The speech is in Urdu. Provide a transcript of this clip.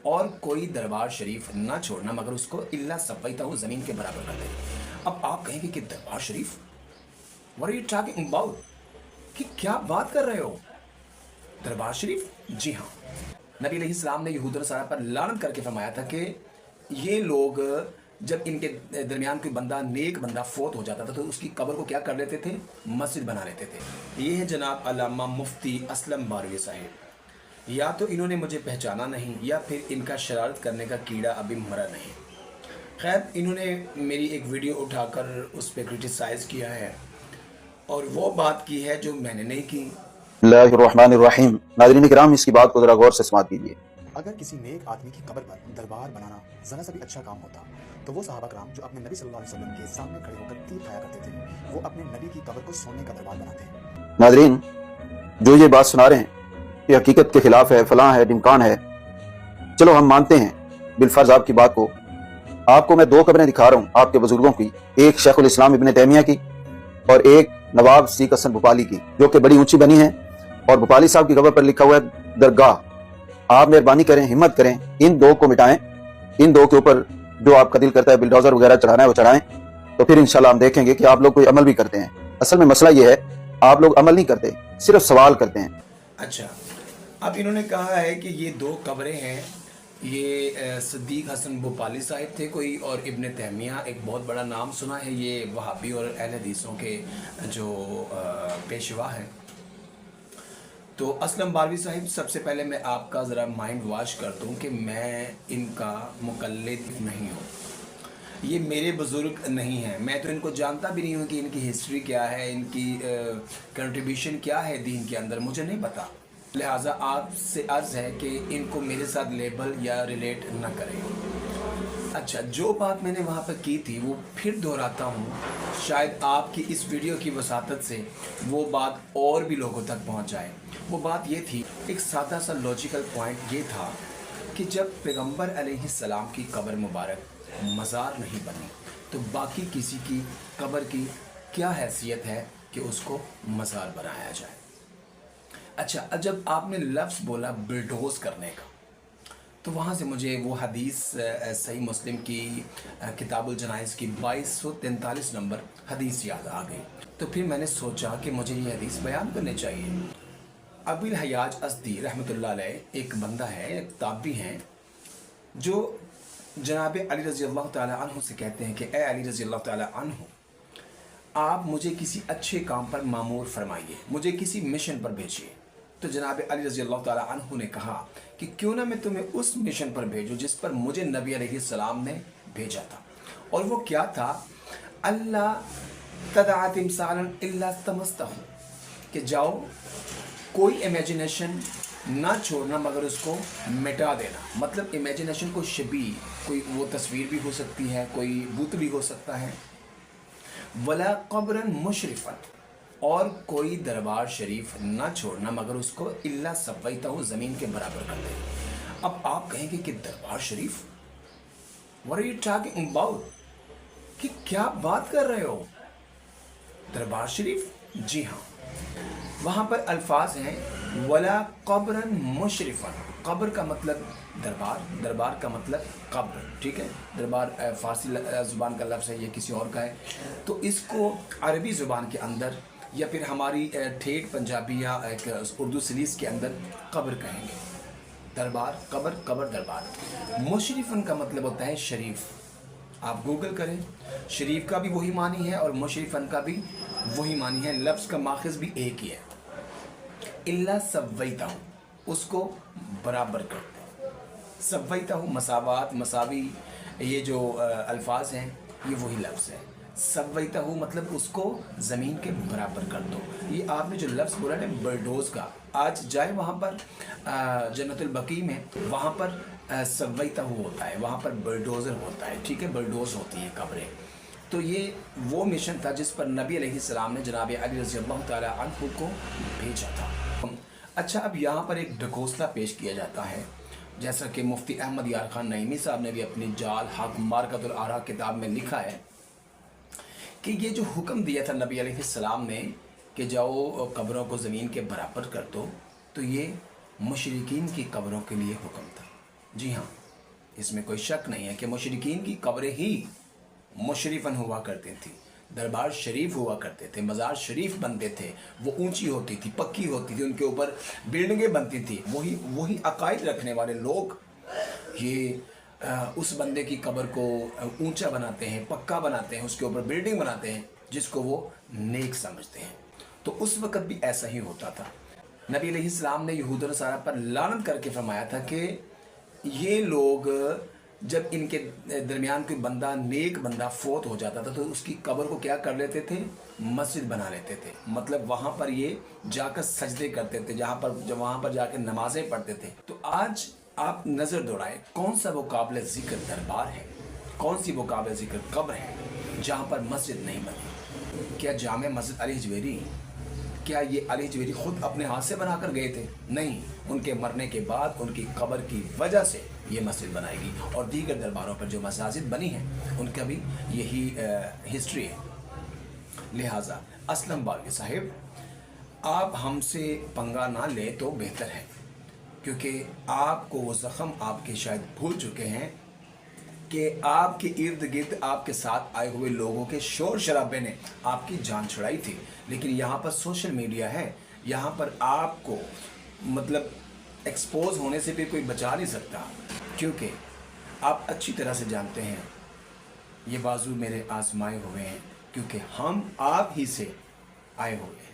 اور کوئی دربار شریف نہ چھوڑنا مگر اس کو الا سویتہ زمین کے برابر کر دے۔ اب آپ کہیں گے کہ دربار شریف، what are you talking about؟ کہ کیا بات کر رہے ہو؟ دربار شریف؟ جی ہاں، نبی علیہ السلام نے یہود و نصارہ پر لعنت کر کے فرمایا تھا کہ یہ لوگ جب ان کے درمیان کوئی بندہ نیک بندہ فوت ہو جاتا تھا تو اس کی قبر کو کیا کر لیتے تھے؟ مسجد بنا لیتے تھے۔ یہ ہے جناب علامہ مفتی اسلم بارگی صاحب۔ یا تو انہوں نے مجھے پہچانا نہیں یا پھر ان کا شرارت کرنے کا کیڑا ابھی مرا نہیں۔ خیر، انہوں نے میری ایک ویڈیو اٹھا کر اس پہ کرٹیسائز کیا ہے اور وہ بات کی ہے جو میں نے نہیں کی۔ اللہ الرحمن الرحیم۔ ناظرین کرام، اس کی بات کو ذرا غور سے سماعت کیجیے۔ اگر کسی نیک آدمی کی قبر پر دربار بنانا ذرا سا بھی اچھا کام ہوتا تو وہ صحابہ کرام جو اپنے نبی صلی اللہ علیہ وسلم کے سامنے کھڑے ہو کر تیر کھایا کرتے تھے، وہ اپنے نبی کی قبر کو سونے کا دربار بناتے ہیں۔ ناظرین، جو یہ بات سنا رہے ہیں یہ حقیقت کے خلاف ہے، فلاں ہے، ڈمکان ہے، چلو ہم مانتے ہیں بالفرض آپ کی بات کو۔ آپ کو میں دو قبریں دکھا رہا ہوں آپ کے بزرگوں کی، ایک شیخ الاسلام ابن تیمیہ کی اور ایک نواب سیک حسن بھوپالی کی، جو کہ بڑی اونچی بنی ہیں، اور بھوپالی صاحب کی قبر پر لکھا ہوا ہے درگاہ۔ آپ مہربانی کریں، ہمت کریں، ان دو کو مٹائیں، ان دو کے اوپر جو آپ کا دل کرتا ہے بلڈوزر وغیرہ چڑھانا ہے وہ چڑھائیں، تو پھر انشاءاللہ ہم دیکھیں گے کہ آپ لوگ کوئی عمل بھی کرتے ہیں۔ اصل میں مسئلہ یہ ہے آپ لوگ عمل نہیں کرتے، صرف سوال کرتے ہیں۔ اچھا، اب انہوں نے کہا ہے کہ یہ دو قبریں ہیں، یہ صدیق حسن بھوپالی صاحب تھے کوئی، اور ابن تیمیہ ایک بہت بڑا نام سنا ہے، یہ وہابی اور اہل حدیثوں کے جو پیشوا ہیں۔ تو اسلم بارگی صاحب، سب سے پہلے میں آپ کا ذرا مائنڈ واش کر دوں کہ میں ان کا مقلد نہیں ہوں، یہ میرے بزرگ نہیں ہیں، میں تو ان کو جانتا بھی نہیں ہوں کہ ان کی ہسٹری کیا ہے، ان کی کنٹریبیوشن کیا ہے دین کے اندر، مجھے نہیں پتا۔ لہٰذا آپ سے عرض ہے کہ ان کو میرے ساتھ لیبل یا ریلیٹ نہ کریں۔ اچھا، جو بات میں نے وہاں پہ کی تھی وہ پھر دہراتا ہوں، شاید آپ کی اس ویڈیو کی وساطت سے وہ بات اور بھی لوگوں تک پہنچ جائے۔ وہ بات یہ تھی، ایک سادہ سا لاجیکل پوائنٹ یہ تھا کہ جب پیغمبر علیہ السلام کی قبر مبارک مزار نہیں بنی تو باقی کسی کی قبر کی کیا حیثیت ہے کہ اس کو مزار بنایا جائے؟ اچھا، جب آپ نے لفظ بولا بلڈوز کرنے کا تو وہاں سے مجھے وہ حدیث صحیح مسلم کی کتاب الجنائز کی 2243 نمبر حدیث یاد آ گئی۔ تو پھر میں نے سوچا کہ مجھے یہ حدیث بیان کرنی چاہیے۔ ابی الحیاج ازدی رحمۃ اللہ علیہ ایک بندہ ہے، ایک تابعی ہیں، جو جناب علی رضی اللہ تعالیٰ عنہ سے کہتے ہیں کہ اے علی رضی اللہ تعالیٰ عنہ، آپ مجھے کسی اچھے کام پر مامور فرمائیے، مجھے کسی مشن پر بھیجیے۔ تو جناب علی رضی اللہ تعالیٰ عنہ نے کہا کہ کیوں نہ میں تمہیں اس مشن پر بھیجوں جس پر مجھے نبی علیہ السلام نے بھیجا تھا، اور وہ کیا تھا؟ اللہ تدع تمثالا الا طمستہ، کہ جاؤ کوئی امیجنیشن نہ چھوڑنا مگر اس کو مٹا دینا۔ مطلب امیجنیشن کو شبیہ، کوئی وہ تصویر بھی ہو سکتی ہے، کوئی بت بھی ہو سکتا ہے۔ ولا قبرا مشرفا، اور کوئی دربار شریف نہ چھوڑنا مگر اس کو الا سویتہ زمین کے برابر کر دے۔ اب آپ کہیں گے کہ دربار شریف، what are you talking about؟ کہ کیا بات کر رہے ہو؟ دربار شریف؟ جی ہاں، وہاں پر الفاظ ہیں ولا قبرا مشرفا، قبر کا مطلب دربار، دربار کا مطلب قبر، ٹھیک ہے؟ دربار فارسی زبان کا لفظ ہے، یہ کسی اور کا ہے، تو اس کو عربی زبان کے اندر یا پھر ہماری ٹھیٹ پنجابی یا ایک اردو سلیس کے اندر قبر کہیں گے۔ دربار، قبر، قبر، دربار۔ مشرفن کا مطلب ہوتا ہے شریف۔ آپ گوگل کریں، شریف کا بھی وہی معنی ہے اور مشرفن کا بھی وہی معنی ہے، لفظ کا ماخذ بھی ایک ہی ہے۔ الا سویتہ، اس کو برابر کرتے، سویتہ، مساوات، مساوی، یہ جو الفاظ ہیں یہ وہی لفظ ہے۔ سویتہ مطلب اس کو زمین کے برابر کر دو۔ یہ آپ نے جو لفظ بولا نا بلڈوز کا، آج جائے وہاں پر جنت البقیع میں، وہاں پر سویتہ ہوتا ہے، وہاں پر بلڈوزر ہوتا ہے، ٹھیک ہے؟ بلڈوز ہوتی ہیں قبریں۔ تو یہ وہ مشن تھا جس پر نبی علیہ السلام نے جناب علی رضی اللہ تعالیٰ عنہ کو بھیجا تھا۔ اچھا، اب یہاں پر ایک ڈھکوسلا پیش کیا جاتا ہے، جیسا کہ مفتی احمد یار خان نعیمی صاحب نے بھی اپنی جال حق مارکۃ الآراء کتاب میں لکھا ہے کہ یہ جو حکم دیا تھا نبی علیہ السلام نے کہ جاؤ قبروں کو زمین کے برابر کر دو، تو یہ مشرکین کی قبروں کے لیے حکم تھا۔ جی ہاں، اس میں کوئی شک نہیں ہے کہ مشرکین کی قبریں ہی مشرفن ہوا کرتی تھیں، دربار شریف ہوا کرتے تھے، مزار شریف بنتے تھے، وہ اونچی ہوتی تھی، پکی ہوتی تھی، ان کے اوپر بلڈنگیں بنتی تھی، وہی عقائد رکھنے والے لوگ یہ اس بندے کی قبر کو اونچا بناتے ہیں، پکا بناتے ہیں، اس کے اوپر بلڈنگ بناتے ہیں جس کو وہ نیک سمجھتے ہیں۔ تو اس وقت بھی ایسا ہی ہوتا تھا۔ نبی علیہ السلام نے یہود و نصارہ پر لعنت کر کے فرمایا تھا کہ یہ لوگ جب ان کے درمیان کوئی بندہ نیک بندہ فوت ہو جاتا تھا تو اس کی قبر کو کیا کر لیتے تھے؟ مسجد بنا لیتے تھے، مطلب وہاں پر یہ جا کر سجدے کرتے تھے، وہاں پر جا کے نمازیں پڑھتے تھے۔ تو آج آپ نظر دوڑائیں، کون سا وہ قابل ذکر دربار ہے، کون سی وہ قابل ذکر قبر ہے جہاں پر مسجد نہیں بنی؟ کیا جامع مسجد علی حجویری، کیا یہ علی حجویری خود اپنے ہاتھ سے بنا کر گئے تھے؟ نہیں، ان کے مرنے کے بعد ان کی قبر کی وجہ سے یہ مسجد بنائی گئی، اور دیگر درباروں پر جو مساجد بنی ہیں ان کا بھی یہی ہسٹری ہے۔ لہٰذا اسلم باروی صاحب، آپ ہم سے پنگا نہ لیں تو بہتر ہے، کیونکہ آپ کو وہ زخم آپ کے شاید بھول چکے ہیں کہ آپ کے ارد گرد آپ کے ساتھ آئے ہوئے لوگوں کے شور شرابے نے آپ کی جان چھڑائی تھی، لیکن یہاں پر سوشل میڈیا ہے، یہاں پر آپ کو مطلب ایکسپوز ہونے سے بھی کوئی بچا نہیں سکتا، کیونکہ آپ اچھی طرح سے جانتے ہیں یہ بازو میرے آزمائے ہوئے ہیں، کیونکہ ہم آپ ہی سے آئے ہوئے ہیں۔